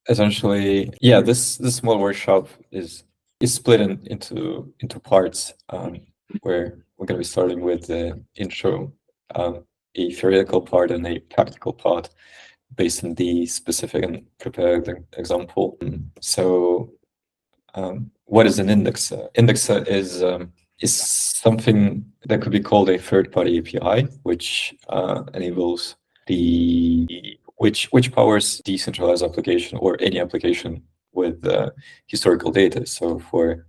essentially, yeah, this small workshop is split into parts, where we're going to be starting with the intro, a theoretical part and a practical part based on the specific and prepared example. So, what is an indexer? Indexer is something that could be called a third-party API, which enables which powers decentralized application or any application with historical data. So for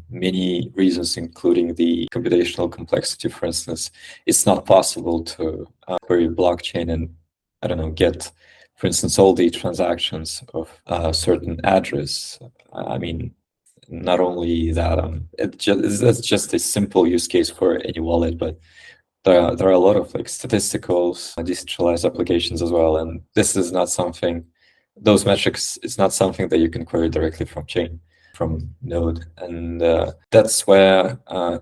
many reasons, including the computational complexity, for instance, it's not possible to query blockchain and, I don't know, get, for instance, all the transactions of a certain address. I mean, not only that, that's just a simple use case for any wallet, but there are a lot of like statistical decentralized applications as well, and this is not something. Those metrics is not something that you can query directly from chain, from node, and that's where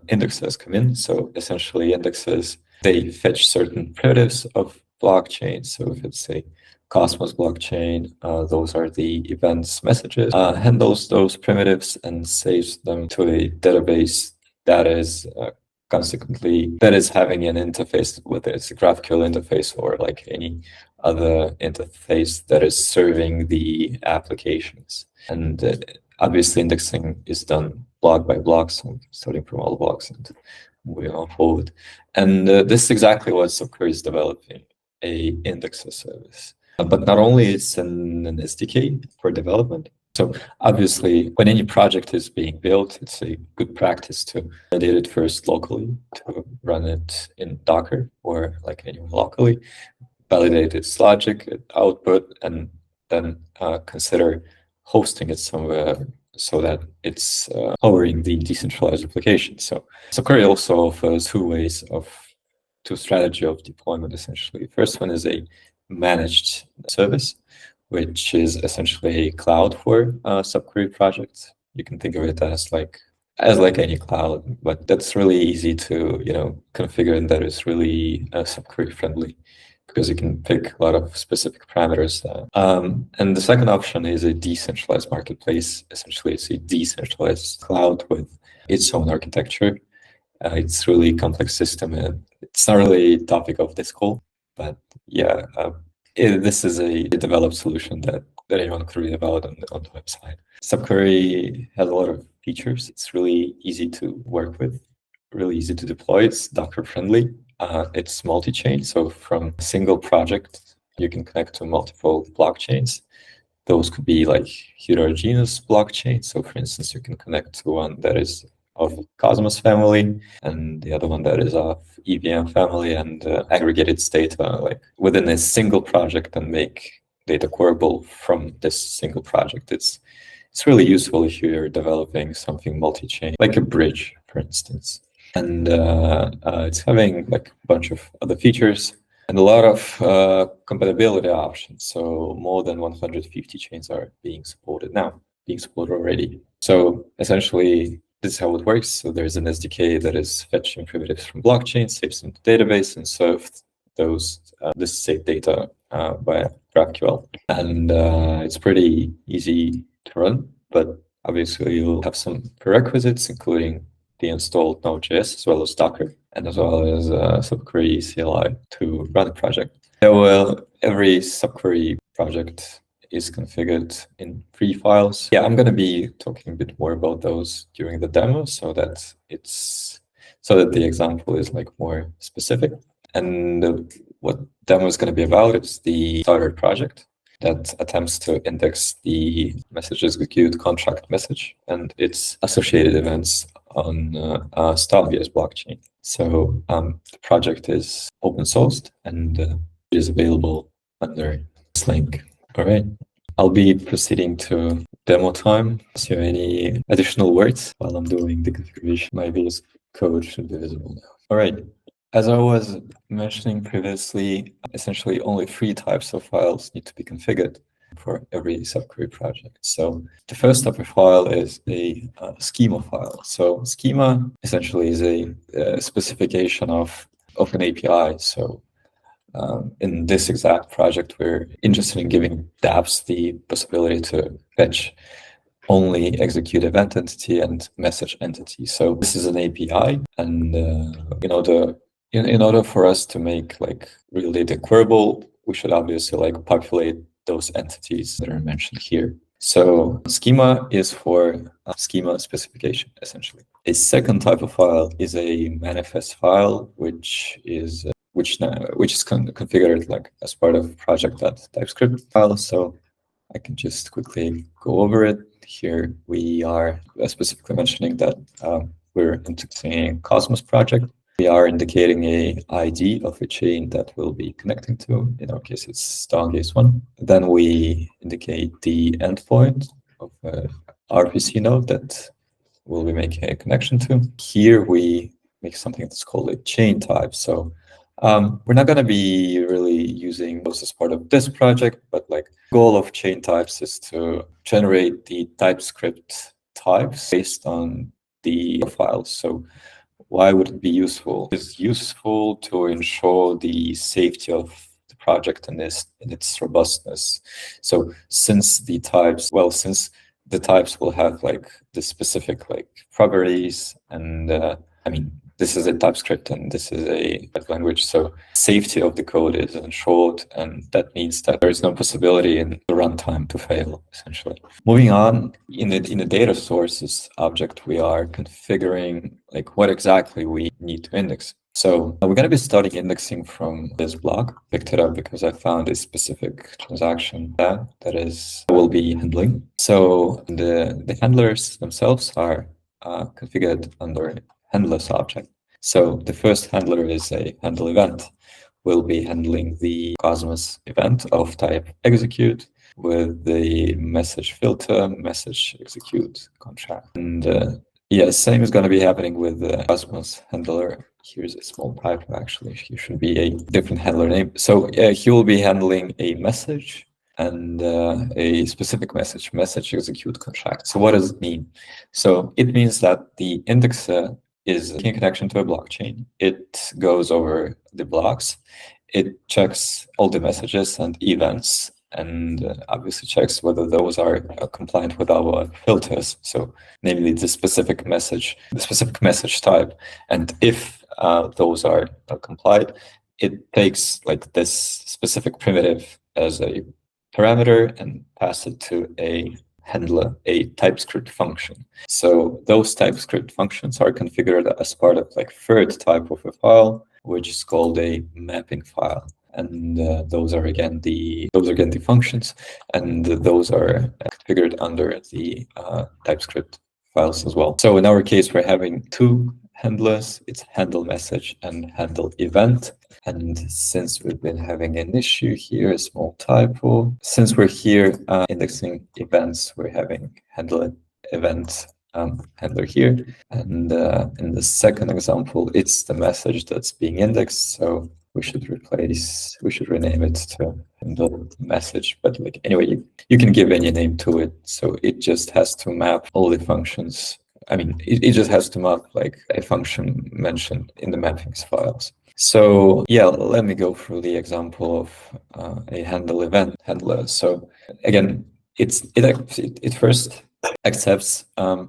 indexes come in. So essentially, indexes, they fetch certain primitives of blockchain. So if it's a Cosmos blockchain, those are the events messages, handles those primitives and saves them to a database that is consequently that is having an interface, whether it's a graphical interface or like any other interface that is serving the applications. And obviously indexing is done block by block, so starting from all blocks and moving on forward. And this is exactly what SubQuery is developing, a indexer service. But not only it's an SDK for development. So obviously, when any project is being built, it's a good practice to validate it first locally, to run it in Docker or like anywhere locally, validate its logic, its output, and then consider hosting it somewhere so that it's powering the decentralized application. So query also offers two strategy of deployment, essentially. First one is a managed service, which is essentially a cloud for SubQuery projects. You can think of it as like any cloud, but that's really easy to configure, and that is really SubQuery friendly because you can pick a lot of specific parameters. And the second option is a decentralized marketplace. Essentially, it's a decentralized cloud with its own architecture. It's really a complex system, and it's not really a topic of this call, but yeah. This is a developed solution that anyone could read about on the website. SubQuery has a lot of features. It's really easy to work with, really easy to deploy. It's Docker friendly. It's multi-chain. So from a single project, you can connect to multiple blockchains. Those could be like heterogeneous blockchains. So for instance, you can connect to one that is of Cosmos family and the other one that is of EVM family, and aggregate its data like within a single project and make data queryable from this single project. It's really useful if you're developing something multi-chain, like a bridge, for instance. And it's having like a bunch of other features and a lot of compatibility options. So more than 150 chains are being supported already. So essentially, this is how it works. So there's an SDK that is fetching primitives from blockchain, saves them to database, and served this saved data via GraphQL. And it's pretty easy to run, but obviously you'll have some prerequisites, including the installed Node.js as well as Docker, and as well as SubQuery CLI to run the project. So every SubQuery project is configured in 3 files. Yeah, I'm going to be talking a bit more about those during the demo, so that the example is like more specific. And what demo is going to be about, it's the starter project that attempts to index the message execute contract message and its associated events on Stargaze blockchain. So the project is open sourced and it is available under this link. All right, I'll be proceeding to demo time. So any additional words while I'm doing the configuration? My VS Code should be visible now. All right, as I was mentioning previously, essentially only 3 types of files need to be configured for every SubQuery project. So the first type of file is a schema file. So schema essentially is a specification of an API. So in this exact project, we're interested in giving dApps the possibility to fetch only execute event entity and message entity. So this is an API, and in order for us to make like real data queryable, we should obviously like populate those entities that are mentioned here. So schema is for schema specification, essentially. A second type of file is a manifest file, which is configured like as part of project.typescript file. So I can just quickly go over it. Here we are specifically mentioning that we're indexing a Cosmos project. We are indicating a ID of a chain that we'll be connecting to. In our case, it's Stargaze 1. Then we indicate the endpoint of a RPC node that we'll be making a connection to. Here we make something that's called a chain type. So we're not going to be really using those as part of this project, but like the goal of chain types is to generate the TypeScript types based on the files. So why would it be useful? It's useful to ensure the safety of the project and its robustness. So since the types will have like the specific like properties, and this is a TypeScript and this is a language, so safety of the code is ensured, and that means that there is no possibility in the runtime to fail, essentially. Moving on, in the data sources object, we are configuring like what exactly we need to index. So we're going to be starting indexing from this block. Picked it up because I found a specific transaction that will be handling. So the handlers themselves are configured under handlers object. So the first handler is a handle event. We'll be handling the Cosmos event of type execute with the message filter, message execute contract. And same is going to be happening with the Cosmos handler. Here's a small typo, actually. Here should be a different handler name. So he will be handling a message and a specific message execute contract. So what does it mean? So it means that the indexer is a connection to a blockchain. It goes over the blocks. It checks all the messages and events, and obviously checks whether those are compliant with our filters. So namely the specific message type. And if those are complied, it takes like this specific primitive as a parameter and pass it to a handler, a TypeScript function. So those TypeScript functions are configured as part of like third type of a file, which is called a mapping file. And those are again the functions, and those are configured under the TypeScript files as well. So in our case, we're having two handlers. It's handle message and handle event. And since we've been having an issue here, a small typo, since we're here indexing events, we're having handle event handler here. And in the second example, it's the message that's being indexed. So we should rename it to handle message. But like anyway, you can give any name to it. So it just has to map all the functions. It just has to map like a function mentioned in the mappings files. So yeah, let me go through the example of a handle event handler. So again, it first accepts a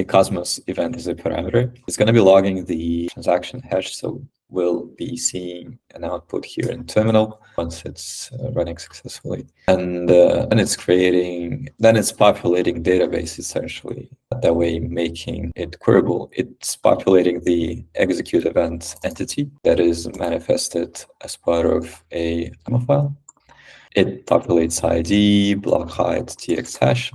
Cosmos event as a parameter. It's going to be logging the transaction hash, so we'll be seeing an output here in terminal once it's running successfully. And it's populating database essentially. That way, making it queryable. It's populating the execute event entity that is manifested as part of a YAML file. It populates ID, block height, TX hash,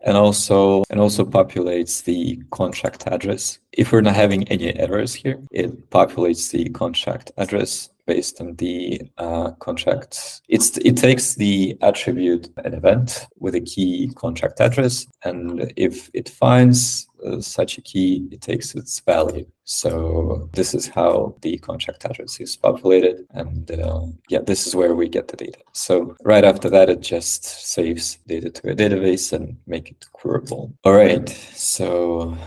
and also populates the contract address. If we're not having any errors here, it populates the contract address based on the contract. It takes the attribute an event with a key contract address, and if it finds such a key, it takes its value. So this is how the contract address is populated, and this is where we get the data. So right after that, it just saves data to a database and make it queryable. All right, so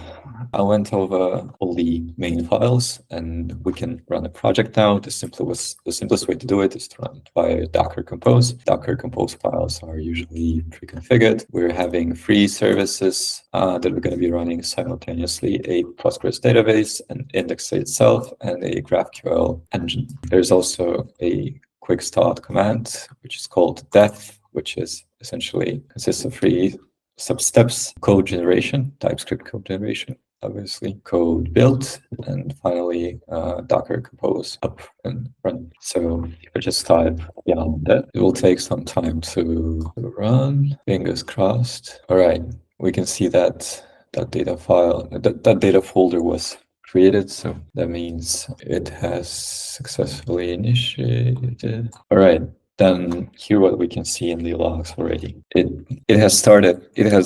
I went over all the main files, and we can run a project now. The simpler the simplest way to do it is to run via Docker Compose. Docker Compose files are usually pre-configured. We're having 3 services that we're going to be running simultaneously: a Postgres database, an index itself, and a GraphQL engine. There's also a quick start command, which is called def, which is essentially consists of 3 sub-steps: code generation, TypeScript code generation, obviously, code build, and finally Docker Compose up and run. So if I just type beyond that, it will take some time to run. Fingers crossed. All right, we can see that data file, that data folder was created, so that means it has successfully initiated. All right. Then here what we can see in the logs already. It has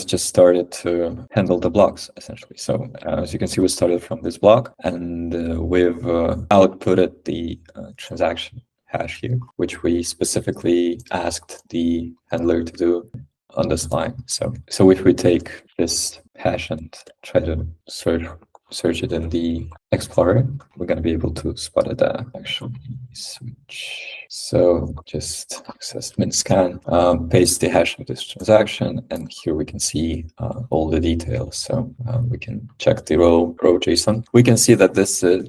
just started to handle the blocks essentially. So as you can see, we started from this block, and we've outputted the transaction hash here, which we specifically asked the handler to do on this line. So if we take this hash and try to search it in the Explorer, we're going to be able to spot it actually. Switch. So just access min scan, paste the hash of this transaction, and here we can see all the details. So we can check the row JSON. We can see that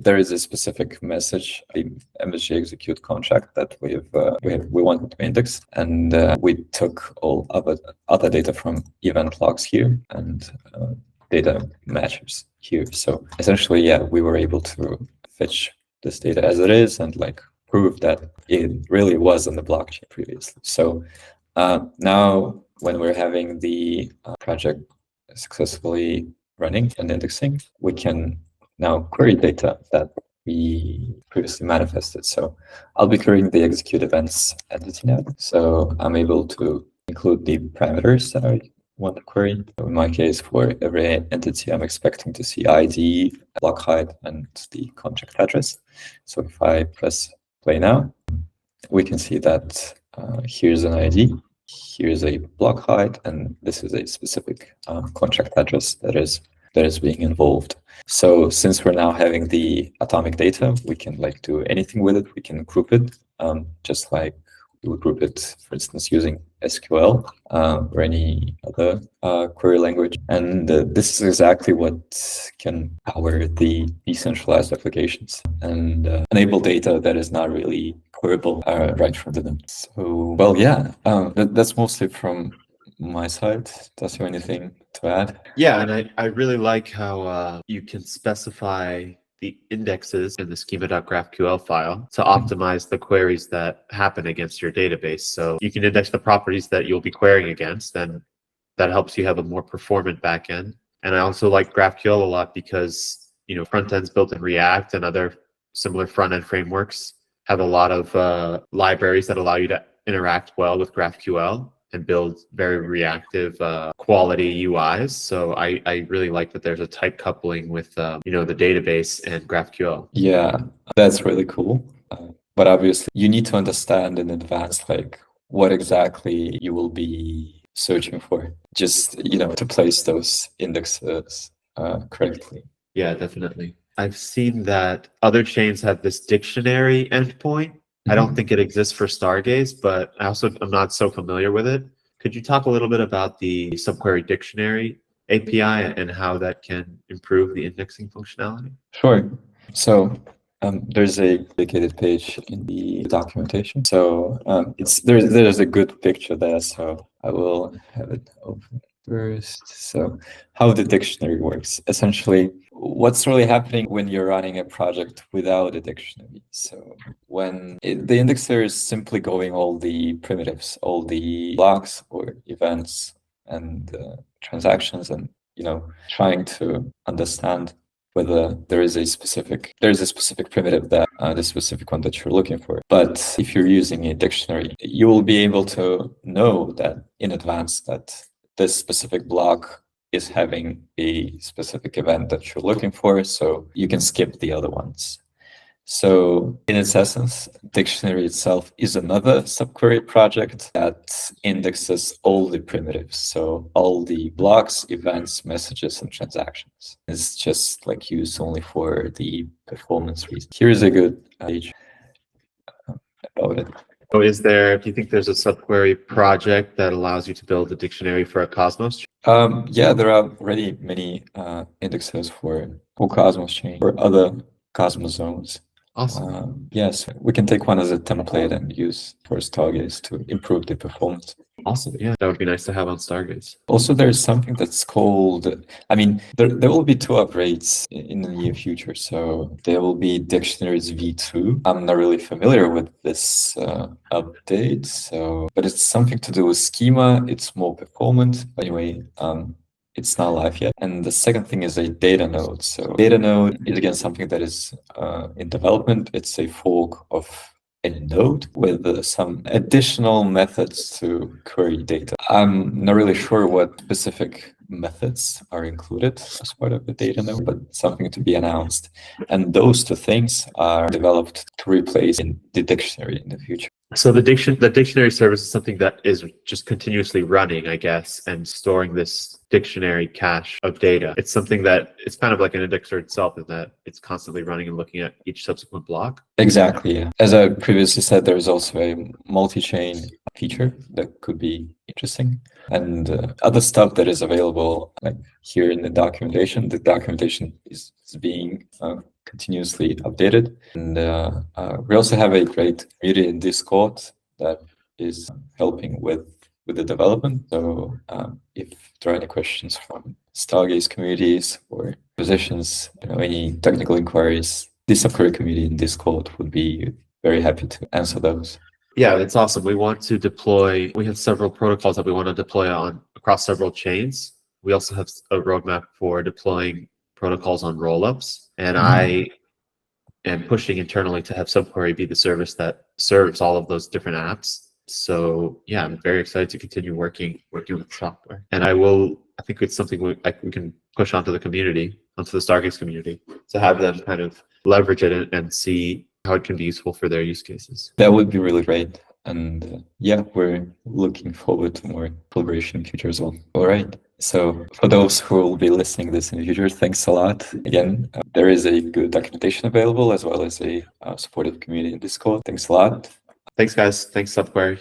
there is a specific message, the MSG execute contract that we wanted to index, and we took all other data from event logs here and data matches here. So essentially, yeah, we were able to fetch this data as it is and prove that it really was on the blockchain previously. So now when we're having the project successfully running and indexing, we can now query data that we previously manifested. So I'll be querying the execute events entity now. So I'm able to include the parameters that I want to query. In my case, for every entity, I'm expecting to see ID, block height, and the contract address. So if I press play now, we can see that here's an ID, here's a block height, and this is a specific contract address that is being involved. So since we're now having the atomic data, we can do anything with it. We can group it, just like we would group it, for instance, using SQL or any other query language. And this is exactly what can power the decentralized applications and enable data that is not really queryable right from the node. So, well, yeah, that's mostly from my side. Does you have anything to add? Yeah, and I really like how you can specify the indexes in the schema.graphql file to optimize the queries that happen against your database. So you can index the properties that you'll be querying against, and that helps you have a more performant backend. And I also like GraphQL a lot because, front ends built in React and other similar front end frameworks have a lot of libraries that allow you to interact well with GraphQL and build very reactive quality UIs. So I really like that there's a tight coupling with the database and GraphQL. Yeah, that's really cool. But obviously you need to understand in advance what exactly you will be searching for, just to place those indexes correctly. Yeah, definitely. I've seen that other chains have this dictionary endpoint. I don't think it exists for Stargaze, but I also am not so familiar with it. Could you talk a little bit about the SubQuery dictionary API and how that can improve the indexing functionality? Sure. So there's a dedicated page in the documentation. So there's a good picture there. So I will have it open first. So how the dictionary works. Essentially, what's really happening when you're running a project without a dictionary? So when the indexer is simply going all the primitives, all the blocks or events and transactions, and trying to understand whether there is a specific primitive that the specific one that you're looking for. But if you're using a dictionary, you will be able to know that in advance that this specific block is having a specific event that you're looking for, so you can skip the other ones. So in its essence, dictionary itself is another subquery project that indexes all the primitives. So all the blocks, events, messages, and transactions. It's just used only for the performance reason. Here's a good page. about it. So do you think there's a SubQuery project that allows you to build a dictionary for a Cosmos? Yeah, there are already many indexes for Cosmos chain or other Cosmos zones. Awesome. Yes, we can take one as a template and use for Stargaze to improve the performance. Awesome. Yeah, that would be nice to have on Stargaze. Also, there's something that's called, there will be two upgrades in the near future. So there will be Dictionaries V2. I'm not really familiar with this update, but it's something to do with schema. It's more performant. Anyway, it's not live yet. And the second thing is a data node. So data node is again something that is in development. It's a fork of a node with some additional methods to query data. I'm not really sure what specific methods are included as part of the data node, but something to be announced. And those two things are developed to replace in the dictionary in the future. So the dictionary service is something that is just continuously running, I guess, and storing this dictionary cache of data. It's something that it's kind of like an indexer itself in that it's constantly running and looking at each subsequent block. Exactly, yeah. As I previously said, there's also a multi-chain feature that could be interesting. And other stuff that is available, like here in the documentation. The documentation is being continuously updated. And we also have a great community in Discord that is helping with the development. So if there are any questions from Stargaze communities or positions, any technical inquiries, the SubQuery community in Discord would be very happy to answer those. Yeah, it's awesome. We have several protocols that we want to deploy across several chains. We also have a roadmap for deploying protocols on rollups. And I am pushing internally to have SubQuery be the service that serves all of those different apps. So yeah, I'm very excited to continue working with software. And I think it's something we can push onto the community, onto the Stargaze community, to have them kind of leverage it and see how it can be useful for their use cases. That would be really great. And yeah, we're looking forward to more collaboration in the future as well. All right. So for those who will be listening to this in the future, thanks a lot. Again, there is a good documentation available as well as a supportive community in Discord. Thanks a lot. Thanks, guys. Thanks, SubQuery.